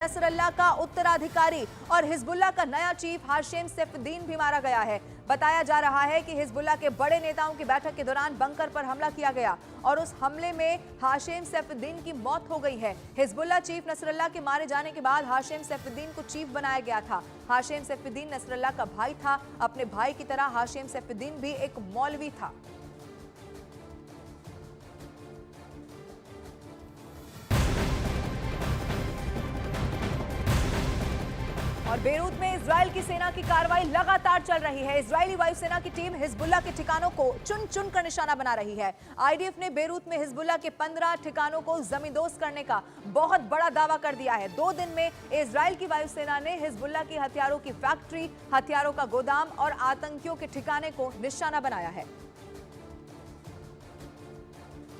नसरल्ला का उत्तराधिकारी और हिजबुल्लाह का नया चीफ हाशिम सैफुद्दीन भी मारा गया है। बताया जा रहा है कि हिजबुल्लाह के बड़े नेताओं की बैठक के दौरान बंकर पर हमला किया गया और उस हमले में हाशिम सैफुद्दीन की मौत हो गई है। हिजबुल्लाह चीफ नसरल्ला के मारे जाने के बाद हाशिम सैफुद्दीन को चीफ बनाया गया था। हाशिम सैफुद्दीन नसरल्ला का भाई था। अपने भाई की तरह हाशिम सैफुद्दीन भी एक मौलवी था। और बेरूत में इजराइल की सेना की कार्रवाई लगातार चल रही है। इजरायली वायुसेना की टीम हिजबुल्लाह के ठिकानों को चुन चुन कर निशाना बना रही है। आईडीएफ ने बेरूत में हिजबुल्लाह के 15 ठिकानों को जमींदोज करने का बहुत बड़ा दावा कर दिया है। 2 दिन में इजराइल की वायुसेना ने हिजबुल्लाह की हथियारों की फैक्ट्री, हथियारों का गोदाम और आतंकियों के ठिकाने को निशाना बनाया है।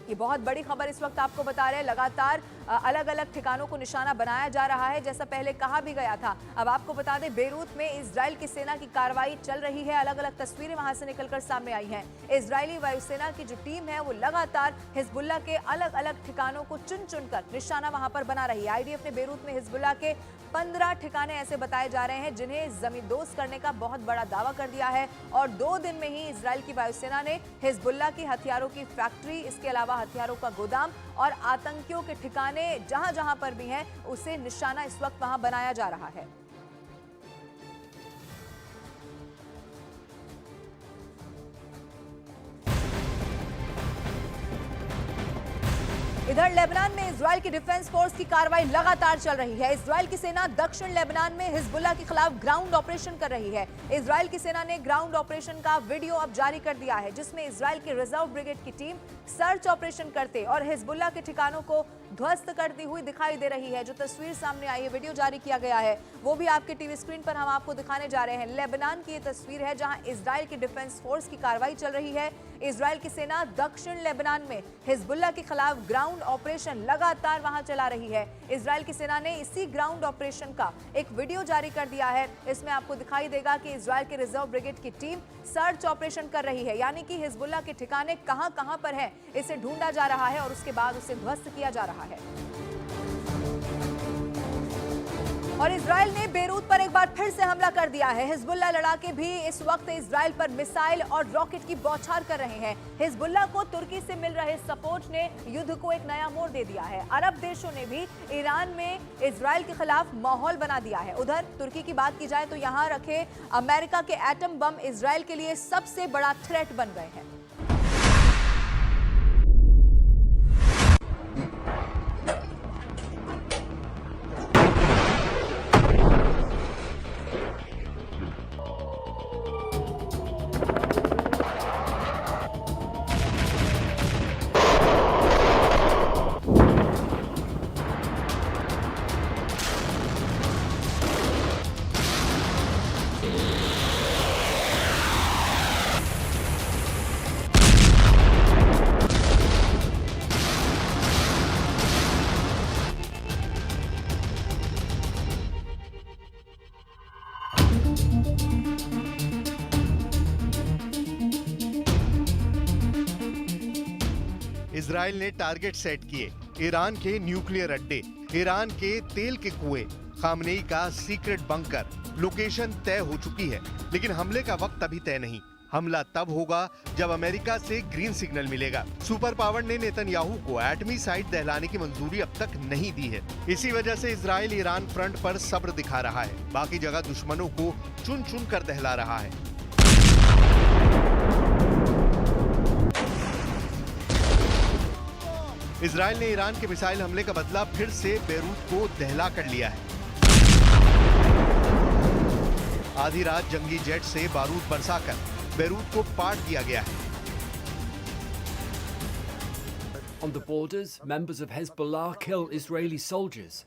ये बहुत बड़ी खबर इस वक्त आपको बता रहे हैं। लगातार अलग अलग ठिकानों को निशाना बनाया जा रहा है, जैसा पहले कहा भी गया था। अब आपको बता दें, बेरूत में इजराइल की सेना की कार्रवाई चल रही है। अलग अलग तस्वीरें वहां से निकलकर सामने आई हैं। इजरायली वायुसेना की जो टीम है वो लगातार हिजबुल्लाह के अलग अलग ठिकानों को चुन चुनकर निशाना वहां पर बना रही है। आईडीएफ ने बेरूत में हिजबुल्लाह के 15 ठिकाने ऐसे बताए जा रहे हैं जिन्हें जमींदोज करने का बहुत बड़ा दावा कर दिया है। और 2 दिन में ही इजराइल की वायुसेना ने हिजबुल्लाह की हथियारों की फैक्ट्री, इसके अलावा हथियारों का गोदाम और आतंकियों के ठिकाने जहां जहां पर भी हैं उसे निशाना इस वक्त वहां बनाया जा रहा है। इधर लेबनान में इजराइल की डिफेंस फोर्स की कार्रवाई लगातार चल रही है। इजराइल की सेना दक्षिण लेबनान में हिजबुल्लाह के खिलाफ ग्राउंड ऑपरेशन कर रही है। इजराइल की सेना ने ग्राउंड ऑपरेशन का वीडियो अब जारी कर दिया है, जिसमें इजराइल की रिजर्व ब्रिगेड की टीम सर्च ऑपरेशन करते और हिजबुल्लाह के ठिकानों को ध्वस्त करती हुई दिखाई दे रही है। जो तस्वीर सामने आई है, वीडियो जारी किया गया है, वो भी आपके टीवी स्क्रीन पर हम आपको दिखाने जा रहे हैं। लेबनान की ये तस्वीर है जहां इजराइल की डिफेंस फोर्स की कार्रवाई चल रही है। इजराइल की सेना दक्षिण लेबनान में हिजबुल्लाह के खिलाफ ग्राउंड ऑपरेशन लगातार वहां चला रही है। इजराइल की सेना ने इसी ग्राउंड ऑपरेशन का एक वीडियो जारी कर दिया है। इसमें आपको दिखाई देगा कि इजराइल के रिजर्व ब्रिगेड की टीम सर्च ऑपरेशन कर रही है, यानी कि हिजबुल्लाह के ठिकाने कहां कहां पर हैं इसे ढूंढा जा रहा है और उसके बाद उसे ध्वस्त किया जा रहा है। और इजराइल ने बेरूत पर एक बार फिर से हमला कर दिया है। हिजबुल्लाह लड़ाके भी इस वक्त इजराइल पर मिसाइल और रॉकेट की बौछार कर रहे हैं। हिजबुल्लाह को तुर्की से मिल रहे सपोर्ट ने युद्ध को एक नया मोड़ दे दिया है। अरब देशों ने भी ईरान में इजराइल के खिलाफ माहौल बना दिया है। उधर तुर्की की बात की जाए तो यहां रखे अमेरिका के एटम बम इजराइल के लिए सबसे बड़ा थ्रेट बन गए हैं। इजराइल ने टारगेट सेट किए, ईरान के न्यूक्लियर अड्डे, ईरान के तेल के कुएं, खामनेई का सीक्रेट बंकर। लोकेशन तय हो चुकी है, लेकिन हमले का वक्त अभी तय नहीं। हमला तब होगा जब अमेरिका से ग्रीन सिग्नल मिलेगा। सुपर पावर ने नेतन्याहू को एटमी साइट दहलाने की मंजूरी अब तक नहीं दी है। इसी वजह से इजराइल ईरान फ्रंट पर सब्र दिखा रहा है, बाकी जगह दुश्मनों को चुन चुन कर दहला रहा है। इजराइल ने ईरान के मिसाइल हमले का बदला फिर से बेरूत को दहला कर लिया है। आधी रात जंगी जेट से बारूद बरसाकर बेरूत को पाट दिया गया है। On the borders, members of Hezbollah kill Israeli soldiers.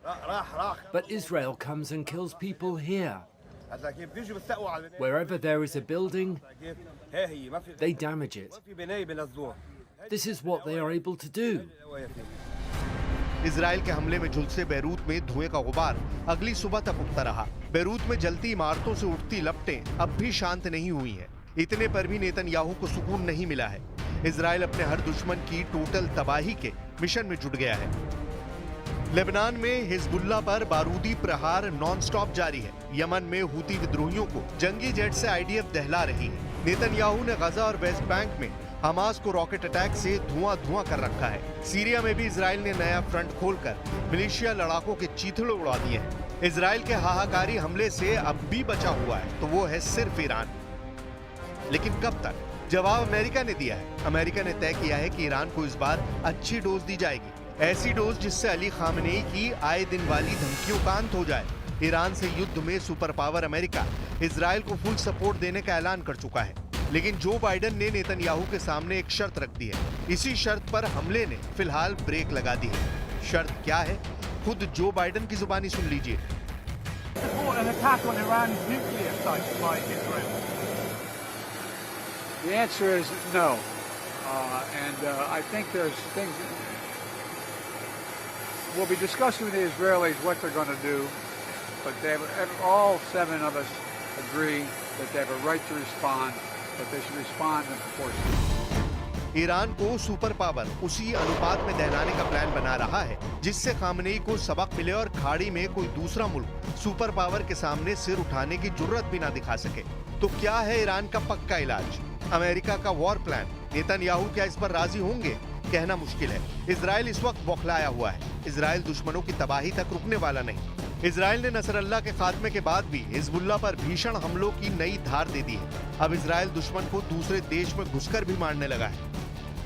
But Israel comes and kills people here. Wherever there is a building, they damage it. This is what they are able to do. Israel के हमले में झुलसे Beirut में धुएं का गुबार अगली सुबह तक उठता रहा। बेरूत में जलती इमारतों से उठती लपटें अब भी शांत नहीं हुई हैं। इतने पर भी नेतन्याहू को सुकून नहीं मिला है। इजराइल अपने हर दुश्मन की टोटल तबाही के मिशन में जुट गया है। लेबनान में हिजबुल्लाह पर बारूदी प्रहार नॉनस्टॉप जारी है। यमन में हूती विद्रोहियों को जंगी जेट से आईडीएफ दहला रही है। नेतन्याहू ने गजा और वेस्ट बैंक में हमास को रॉकेट अटैक से धुआं कर रखा है। सीरिया में भी इजराइल ने नया फ्रंट खोलकर मिलिशिया लड़ाकों के चीथड़े उड़ा दिए हैं। इजराइल के हाहाकारी हमले से अब भी बचा हुआ है तो वो है सिर्फ ईरान। लेकिन कब तक? जवाब अमेरिका ने दिया है। अमेरिका ने तय किया है कि ईरान को इस बार अच्छी डोज दी जाएगी, ऐसी डोज जिससे अली खामनेई की आए दिन वाली धमकियों का अंत हो जाए। ईरान से युद्ध में सुपर पावर अमेरिका इजराइल को फुल सपोर्ट देने का ऐलान कर चुका है। लेकिन जो बाइडेन ने नेतन्याहू के सामने एक शर्त रख दी है। इसी शर्त पर हमले ने फिलहाल ब्रेक लगा दी है। शर्त क्या है? खुद जो बाइडेन की जुबानी सुन लीजिए। The answer is no, and I think there's things we'll be discussing with the Israelis what they're going to do, but all 7 of us agree that they have a right to respond, but they should respond in proportion. Iran को super power उसी अनुपात में दहलाने का plan बना रहा है जिससे Khamenei को सबक मिले और खाड़ी में कोई दूसरा मुल्क सुपर पावर के सामने सिर उठाने की जुर्रत भी ना दिखा सके। तो क्या है ईरान का पक्का इलाज? अमेरिका का वॉर प्लान। नेतन्याहू क्या इस पर राजी होंगे? कहना मुश्किल है। इजराइल इस वक्त बौखलाया हुआ है। इजराइल दुश्मनों की तबाही तक रुकने वाला नहीं। इजराइल ने नसरल्लाह के खात्मे के बाद भी हिजबुल्लाह पर भीषण हमलों की नई धार दे दी है। अब इजराइल दुश्मन को दूसरे देश में घुसकर भी मारने लगा है।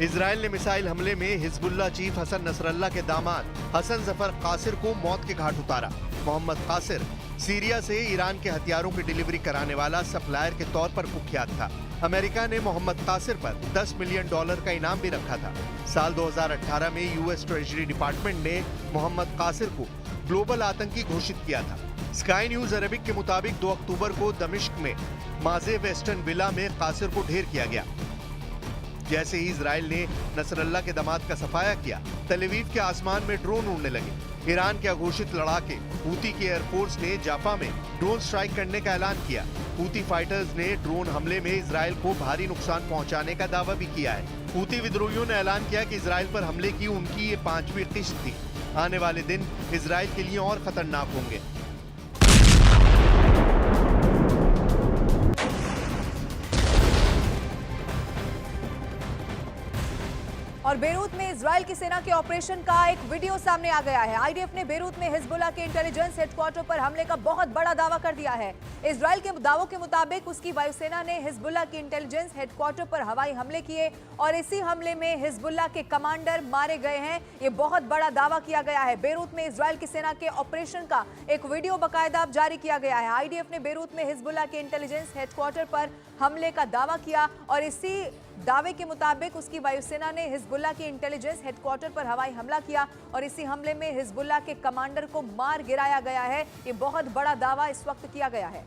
इजराइल ने मिसाइल हमले में हिजबुल्लाह चीफ हसन नसरल्लाह के दामाद हसन जफर कासिर को मौत के घाट उतारा। मोहम्मद कासिर सीरिया से ईरान के हथियारों की डिलीवरी कराने वाला सप्लायर के तौर पर कुख्यात था। अमेरिका ने मोहम्मद कासिर पर $10 मिलियन का इनाम भी रखा था। साल 2018 में यूएस ट्रेजरी डिपार्टमेंट ने मोहम्मद कासिर को ग्लोबल आतंकी घोषित किया था। स्काई न्यूज अरबिक के मुताबिक 2 अक्टूबर को दमिश्क में माजे वेस्टर्न विला में कासिर को ढेर किया गया। जैसे ही इजराइल ने नसरल्लाह के दामाद का सफाया किया, तल अवीव के आसमान में ड्रोन उड़ने लगे। ईरान के अघोषित लड़ाके हूती की एयरफोर्स ने जाफा में ड्रोन स्ट्राइक करने का ऐलान किया। हूती फाइटर्स ने ड्रोन हमले में इजराइल को भारी नुकसान पहुंचाने का दावा भी किया है। हूती विद्रोहियों ने ऐलान किया कि इजराइल पर हमले की उनकी ये 5वीं किश्त थी। आने वाले दिन इजराइल के लिए और खतरनाक होंगे। और बेरूत में इजराइल की सेना के ऑपरेशन का एक वीडियो सामने आ गया है। आईडीएफ ने बेरूत में हिजबुल्लाह के इंटेलिजेंस हेडक्वार्टर पर हमले का बहुत बड़ा दावा कर दिया है। इजराइल के दावों के मुताबिक उसकी वायुसेना ने हिजबुल्लाह के इंटेलिजेंस हेडक्वार्टर पर हवाई हमले किए और इसी हमले में हिजबुल्लाह के कमांडर मारे गए हैं। ये बहुत बड़ा दावा किया गया है। बेरूत में इजराइल की सेना के ऑपरेशन का एक वीडियो बाकायदा जारी किया गया है। आईडीएफ ने बेरूत में हिजबुल्लाह के इंटेलिजेंस हेडक्वार्टर पर हमले का दावा किया और इसी दावे के मुताबिक उसकी वायुसेना ने हिजबुल्लाह के इंटेलिजेंस हेडक्वार्टर पर हवाई हमला किया और इसी हमले में हिजबुल्लाह के कमांडर को मार गिराया गया है। ये बहुत बड़ा दावा इस वक्त किया गया है।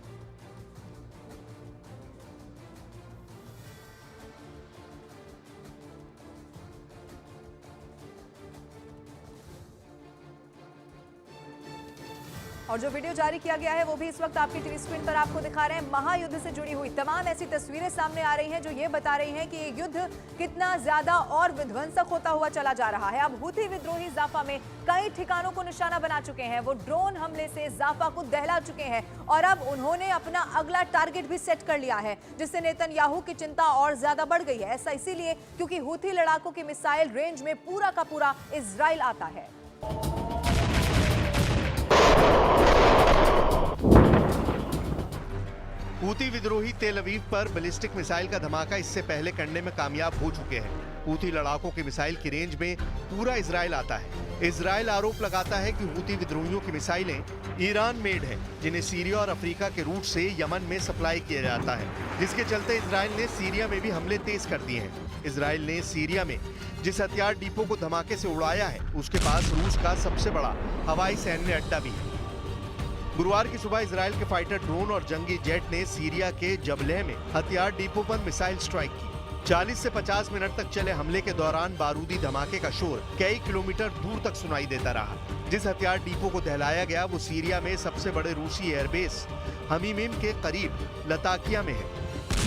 और जो वीडियो जारी किया गया है वो भी इस वक्त आपकी टीवी स्क्रीन पर आपको दिखा रहे हैं। महायुद्ध से जुड़ी हुई तमाम ऐसी तस्वीरें सामने आ रही हैं जो ये बता रही हैं कि ये युद्ध कितना ज्यादा और विध्वंसक होता हुआ चला जा रहा है। अब हूथी विद्रोही जाफा में कई ठिकानों को निशाना बना चुके हैं। वो ड्रोन हमले से जाफा को दहला चुके हैं और अब उन्होंने अपना अगला टारगेट भी सेट कर लिया है, जिससे नेतन्याहू की चिंता और ज्यादा बढ़ गई है। ऐसा इसीलिए क्योंकि हूथी लड़ाकों की मिसाइल रेंज में पूरा का पूरा इजराइल आता है। हूती विद्रोही तेल अवीव पर बैलिस्टिक मिसाइल का धमाका इससे पहले करने में कामयाब हो चुके हैं। हूती लड़ाकों की मिसाइल की रेंज में पूरा इजराइल आता है। इजराइल आरोप लगाता है कि हूती विद्रोहियों की मिसाइलें ईरान मेड हैं, जिन्हें सीरिया और अफ्रीका के रूट से यमन में सप्लाई किया जाता है, जिसके चलते इजराइल ने सीरिया में भी हमले तेज कर दिए हैं। इजराइल ने सीरिया में जिस हथियार डिपो को धमाके से उड़ाया है, उसके पास रूस का सबसे बड़ा हवाई सैन्य अड्डा भी है। गुरुवार की सुबह इजराइल के फाइटर ड्रोन और जंगी जेट ने सीरिया के जबलेह में हथियार डिपो पर मिसाइल स्ट्राइक की। 40 से 50 मिनट तक चले हमले के दौरान बारूदी धमाके का शोर कई किलोमीटर दूर तक सुनाई देता रहा। जिस हथियार डिपो को दहलाया गया वो सीरिया में सबसे बड़े रूसी एयरबेस हमीमीम के करीब लताकिया में है।